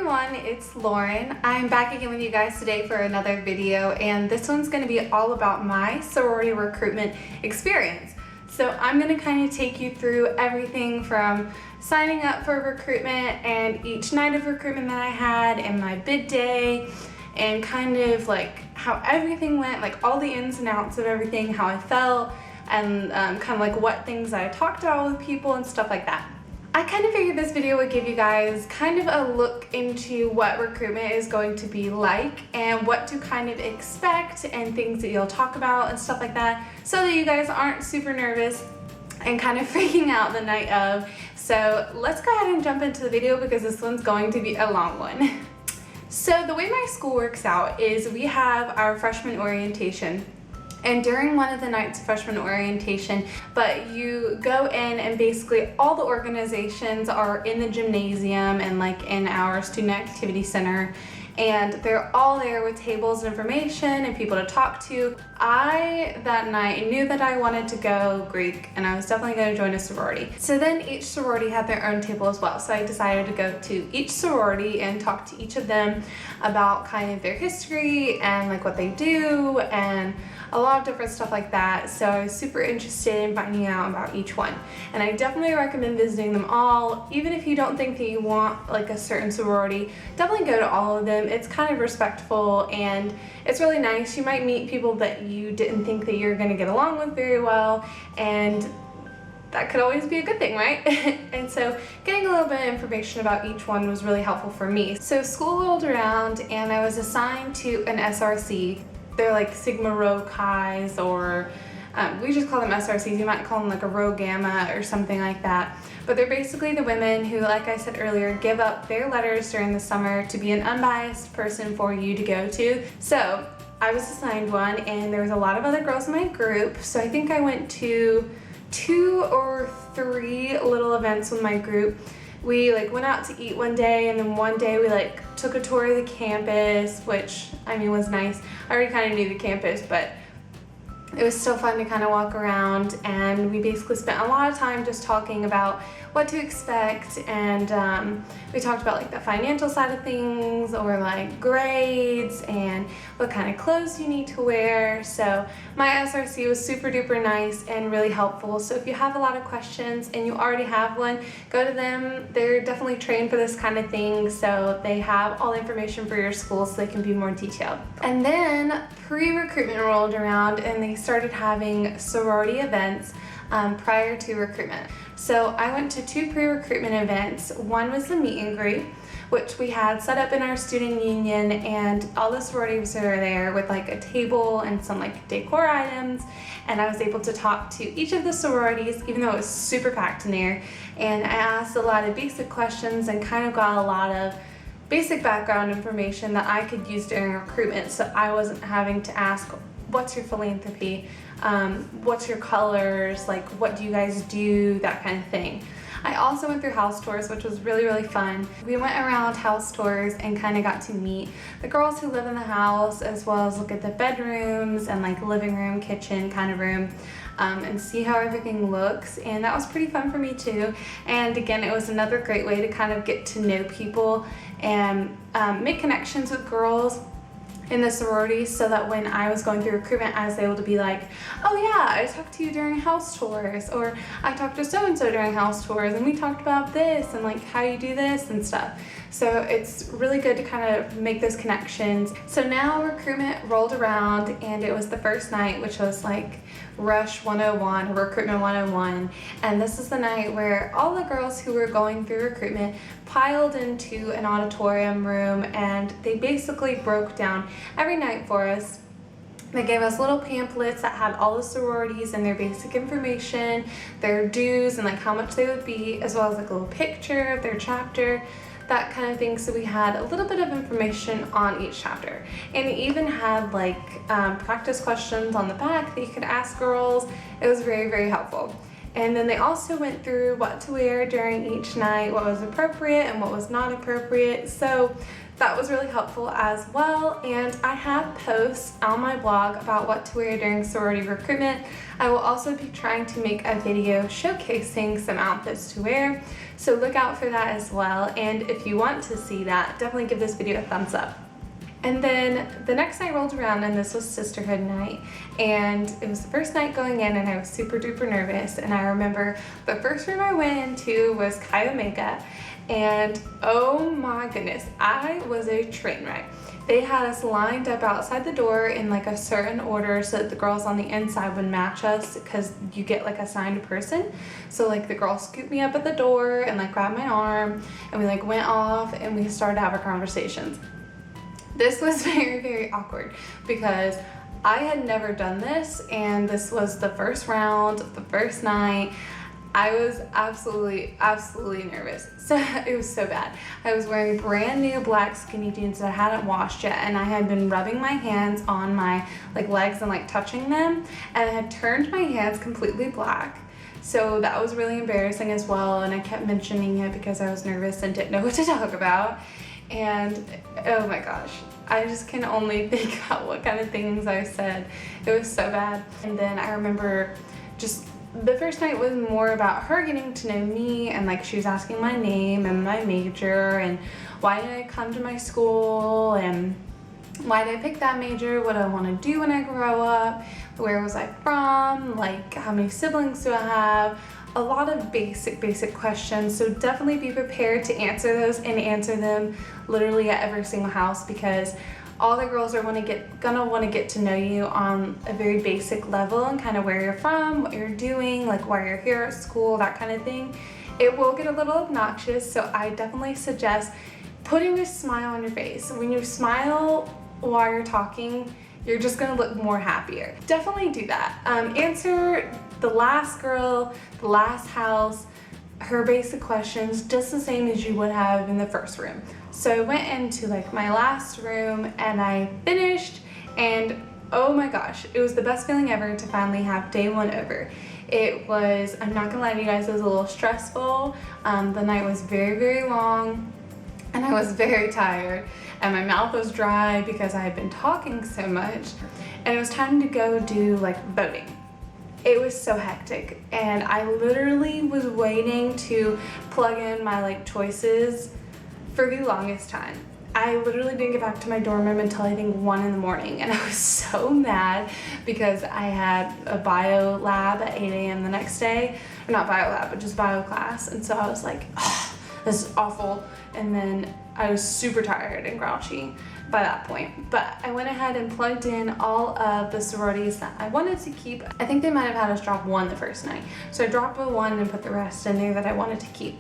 everyone, it's Lauren. I'm back again with you guys today for another video, and this one's going to be all about my sorority recruitment experience. So I'm going to kind of take you through everything from signing up for recruitment and each night of recruitment that I had and my bid day and kind of like how everything went, like all the ins and outs of everything, how I felt, and kind of like what things I talked about with people and stuff like that. I kind of figured this video would give you guys kind of a look into what recruitment is going to be like and what to kind of expect and things that you'll talk about and stuff like that, so that you guys aren't super nervous and kind of freaking out the night of. So let's go ahead and jump into the video because this one's going to be a long one. So the way my school works out is we have our freshman orientation. And during one of the nights of freshman orientation, but you go in and basically all the organizations are in the gymnasium and like in our student activity center, and they're all there with tables and information and people to talk to. I, that night, knew that I wanted to go Greek and I was definitely going to join a sorority. So then each sorority had their own table as well. So I decided to go to each sorority and talk to each of them about kind of their history and like what they do and a lot of different stuff like that. So I was super interested in finding out about each one. And I definitely recommend visiting them all. Even if you don't think that you want like a certain sorority, definitely go to all of them. It's kind of respectful and it's really nice. You might meet people that you didn't think that you're going to get along with very well, and that could always be a good thing, right? And so getting a little bit of information about each one was really helpful for me. So school rolled around and I was assigned to an SRC. They're like Sigma Rho Chi's, or we just call them SRCs. You might call them like a Rho Gamma or something like that. But they're basically the women who, like I said earlier, give up their letters during the summer to be an unbiased person for you to go to. So I was assigned one, and there was a lot of other girls in my group. So I think I went to 2 or 3 little events with my group. We like went out to eat one day, and then one day we like took a tour of the campus, which I mean was nice. I already kind of knew the campus, but it was still fun to kind of walk around, and we basically spent a lot of time just talking about what to expect, and we talked about like the financial side of things, or like grades and what kind of clothes you need to wear. So my SRC was super duper nice and really helpful. So if you have a lot of questions and you already have one, go to them. They're definitely trained for this kind of thing, so they have all the information for your school so they can be more detailed. And then pre-recruitment rolled around and they started having sorority events prior to recruitment. So I went to 2 pre-recruitment events. One was the meet and greet, which we had set up in our student union, and all the sororities were there with like a table and some like decor items, and I was able to talk to each of the sororities, even though it was super packed in there, and I asked a lot of basic questions and kind of got a lot of basic background information that I could use during recruitment, so I wasn't having to ask, what's your philanthropy? What's your colors? Like, what do you guys do? That kind of thing. I also went through house tours, which was really, really fun. We went around house tours and kind of got to meet the girls who live in the house, as well as look at the bedrooms and like living room, kitchen kind of room, and see how everything looks. And that was pretty fun for me too. And again, it was another great way to kind of get to know people and make connections with girls in the sorority, so that when I was going through recruitment, I was able to be like, oh yeah, I talked to you during house tours, or I talked to so-and-so during house tours, and we talked about this, and like how you do this and stuff. So it's really good to kind of make those connections. So now recruitment rolled around, and it was the first night, which was like Rush 101, or Recruitment 101, and this is the night where all the girls who were going through recruitment piled into an auditorium room, and they basically broke down every night for us. They gave us little pamphlets that had all the sororities and their basic information, their dues, and like how much they would be, as well as like a little picture of their chapter, that kind of thing. So we had a little bit of information on each chapter, and it even had like practice questions on the back that you could ask girls. It was very, very helpful. And then they also went through what to wear during each night, what was appropriate and what was not appropriate. So that was really helpful as well. And I have posts on my blog about what to wear during sorority recruitment. I will also be trying to make a video showcasing some outfits to wear. So look out for that as well. And if you want to see that, definitely give this video a thumbs up. And then the next night rolled around, and this was Sisterhood night, and it was the first night going in, and I was super duper nervous. And I remember the first room I went into was Chi Omega, and oh my goodness, I was a train wreck. They had us lined up outside the door in like a certain order so that the girls on the inside would match us, because you get like assigned a person. So like the girl scooped me up at the door and like grabbed my arm, and we like went off and we started to have our conversations. This was very, very awkward because I had never done this, and this was the first round, the first night. I was absolutely nervous. So it was so bad. I was wearing brand new black skinny jeans that I hadn't washed yet, and I had been rubbing my hands on my like legs and like touching them, and I had turned my hands completely black. So that was really embarrassing as well, and I kept mentioning it because I was nervous and didn't know what to talk about. And oh my gosh, I just can only think about what kind of things I said. It was so bad. And then I remember just the first night was more about her getting to know me, and like she was asking my name and my major and why did I come to my school and why did I pick that major, what do I want to do when I grow up, where was I from, like how many siblings do I have. A lot of basic questions, so definitely be prepared to answer those and answer them literally at every single house, because all the girls are gonna want to get to know you on a very basic level and kind of where you're from, what you're doing, like why you're here at school, that kind of thing. It will get a little obnoxious, so I definitely suggest putting a smile on your face. When you smile while you're talking, you're just gonna look more happier. Definitely do that. Answer the last girl, the last house, her basic questions just the same as you would have in the first room. So I went into like my last room and I finished, and oh my gosh, it was the best feeling ever to finally have day one over. It was, I'm not gonna lie to you guys, it was a little stressful. The night was very, very long, and I was very tired, and my mouth was dry because I had been talking so much, and it was time to go do like voting. It was so hectic, and I literally was waiting to plug in my like choices for the longest time. I literally didn't get back to my dorm room until I think 1 in the morning, and I was so mad because I had a bio lab at 8 a.m. the next day. Or not bio lab, but just bio class, and so I was like, oh, this is awful. And then I was super tired and grouchy by that point. But I went ahead and plugged in all of the sororities that I wanted to keep. I think they might have had us drop 1 the first night. So I dropped a 1 and put the rest in there that I wanted to keep.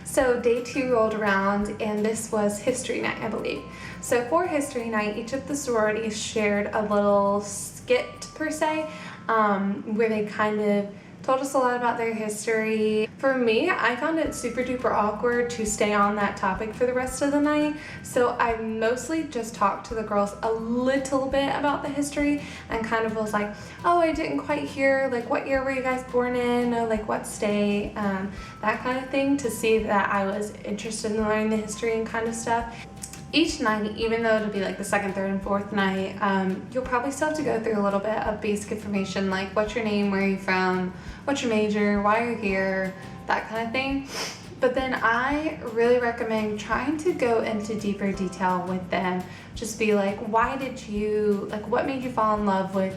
So day 2 rolled around, and this was history night, I believe. So for history night, each of the sororities shared a little skit per se, where they kind of told us a lot about their history. For me, I found it super duper awkward to stay on that topic for the rest of the night, so I mostly just talked to the girls a little bit about the history and kind of was like, oh, I didn't quite hear, like, what year were you guys born in, or like what state, that kind of thing, to see that I was interested in learning the history and kind of stuff. Each night, even though it'll be like the second, third, and fourth night, you'll probably still have to go through a little bit of basic information, like what's your name, where are you from, what's your major, why are you here, that kind of thing. But then I really recommend trying to go into deeper detail with them. Just be like, why did you, like, what made you fall in love with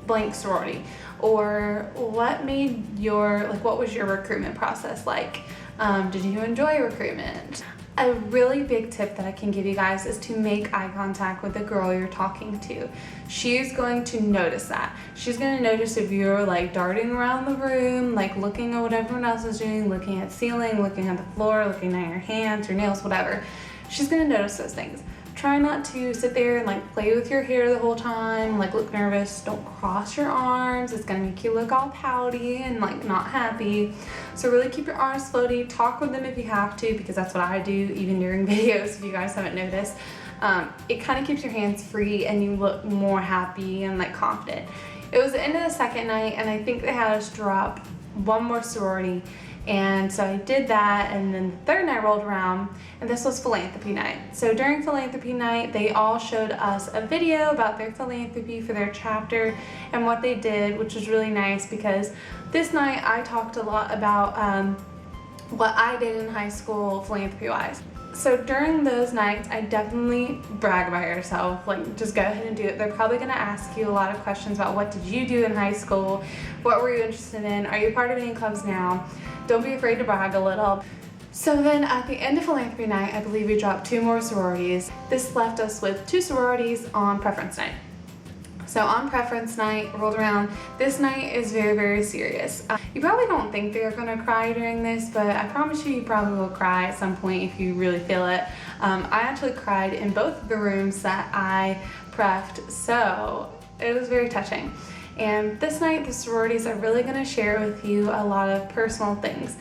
blank sorority? Or what made your, like, what was your recruitment process like? Did you enjoy recruitment? A really big tip that I can give you guys is to make eye contact with the girl you're talking to. She's going to notice that. She's going to notice if you're like darting around the room, like looking at what everyone else is doing, looking at the ceiling, looking at the floor, looking at your hands, your nails, whatever. She's going to notice those things. Try not to sit there and like play with your hair the whole time, like look nervous. Don't cross your arms. It's gonna make you look all pouty and like not happy. So really keep your arms floaty. Talk with them if you have to, because that's what I do even during videos, if you guys haven't noticed. It kind of keeps your hands free and you look more happy and like confident. It was the end of the second night, and I think they had us drop 1 more sorority. And so I did that, and then the third night rolled around, and this was Philanthropy night. So during Philanthropy night, they all showed us a video about their philanthropy for their chapter and what they did, which was really nice because this night I talked a lot about what I did in high school philanthropy wise. So during those nights, I definitely brag about yourself, like just go ahead and do it. They're probably gonna ask you a lot of questions about what did you do in high school, what were you interested in, are you part of any clubs now? Don't be afraid to brag a little. So then at the end of philanthropy night, I believe we dropped 2 more sororities. This left us with 2 sororities on preference night. So on preference night rolled around, this night is very, very serious. You probably don't think they're gonna cry during this, but I promise you probably will cry at some point if you really feel it. I actually cried in both of the rooms that I preffed, so it was very touching. And this night, the sororities are really gonna share with you a lot of personal things.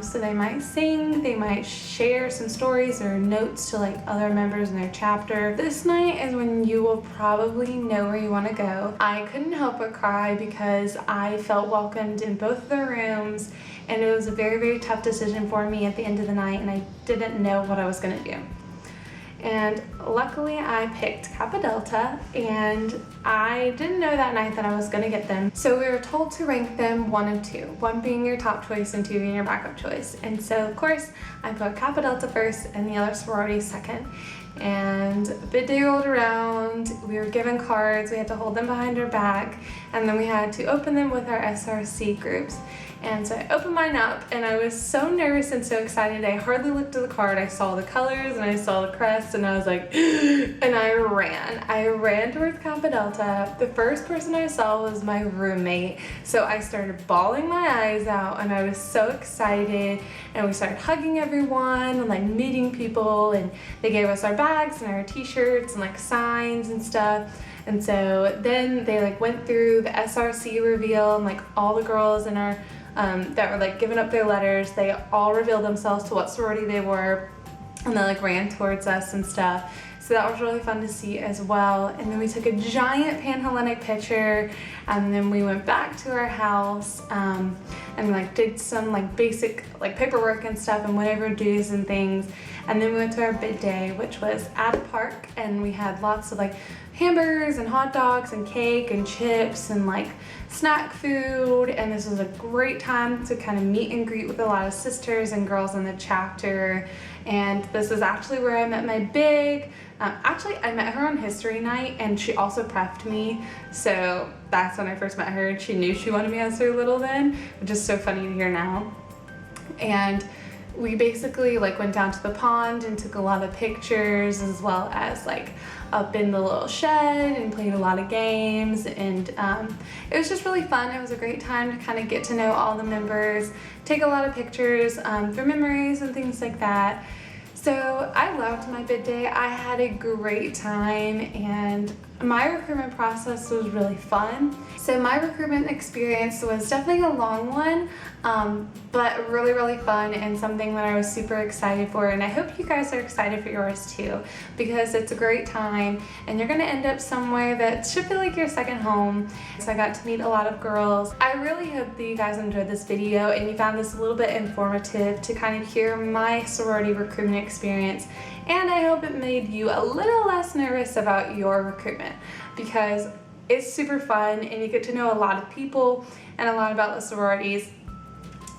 So they might sing, they might share some stories or notes to like other members in their chapter. This night is when you will probably know where you wanna go. I couldn't help but cry because I felt welcomed in both of the rooms, and it was a very, very tough decision for me at the end of the night, and I didn't know what I was gonna do. And luckily I picked Kappa Delta, and I didn't know that night that I was gonna get them. So we were told to rank them 1 and 2, 1 being your top choice and 2 being your backup choice. And so of course I put Kappa Delta first and the other sorority second. And bid day rolled around, we were given cards, we had to hold them behind our back, and then we had to open them with our SRC groups. And so I opened mine up, and I was so nervous and so excited. I hardly looked at the card. I saw the colors and I saw the crest, and I was like, and I ran towards Kappa Delta. The first person I saw was my roommate. So I started bawling my eyes out, and I was so excited. And we started hugging everyone and like meeting people, and they gave us our bags and our t-shirts and like signs and stuff. And so then they like went through the SRC reveal, and like all the girls in our that were like giving up their letters, they all revealed themselves to what sorority they were, and they like ran towards us and stuff. So that was really fun to see as well. And then we took a giant Panhellenic picture, and then we went back to our house and like did some like basic like paperwork and stuff and whatever dues and things. And then we went to our bid day, which was at a park, and we had lots of like hamburgers and hot dogs and cake and chips and like snack food. And this was a great time to kind of meet and greet with a lot of sisters and girls in the chapter. And this is actually where I met my big. Actually, I met her on history night, and she also preffed me. So that's when I first met her, and she knew she wanted me as her little then, which is so funny to hear now. And we basically like went down to the pond and took a lot of pictures, as well as like up in the little shed, and played a lot of games. And it was just really fun. It was a great time to kind of get to know all the members, take a lot of pictures for memories and things like that. So I loved my bid day. I had a great time, and my recruitment process was really fun. So my recruitment experience was definitely a long one, but really, really fun, and something that I was super excited for. And I hope you guys are excited for yours too, because it's a great time, and you're gonna end up somewhere that should feel like your second home. So I got to meet a lot of girls. I really hope that you guys enjoyed this video and you found this a little bit informative to kind of hear my sorority recruitment experience. And I hope it made you a little less nervous about your recruitment, because it's super fun and you get to know a lot of people and a lot about the sororities,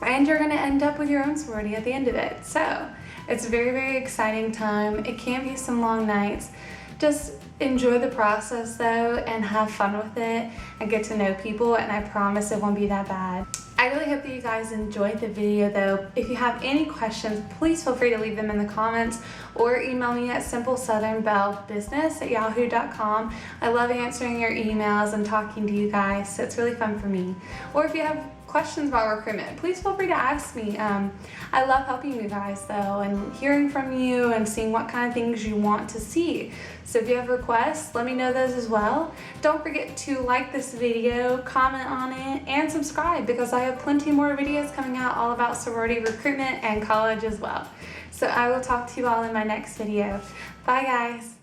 and you're gonna end up with your own sorority at the end of it. So it's a very, very exciting time. It can be some long nights. Just enjoy the process though, and have fun with it, and get to know people, and I promise it won't be that bad. I really hope that you guys enjoyed the video though. If you have any questions, please feel free to leave them in the comments, or email me at simplesouthernbellebusiness@yahoo.com. I love answering your emails and talking to you guys, so it's really fun for me. Or if you have questions about recruitment, please feel free to ask me. I love helping you guys though, and hearing from you and seeing what kind of things you want to see. So if you have requests, let me know those as well. Don't forget to like this video, comment on it, and subscribe, because I have plenty more videos coming out all about sorority recruitment and college as well. So I will talk to you all in my next video. Bye guys.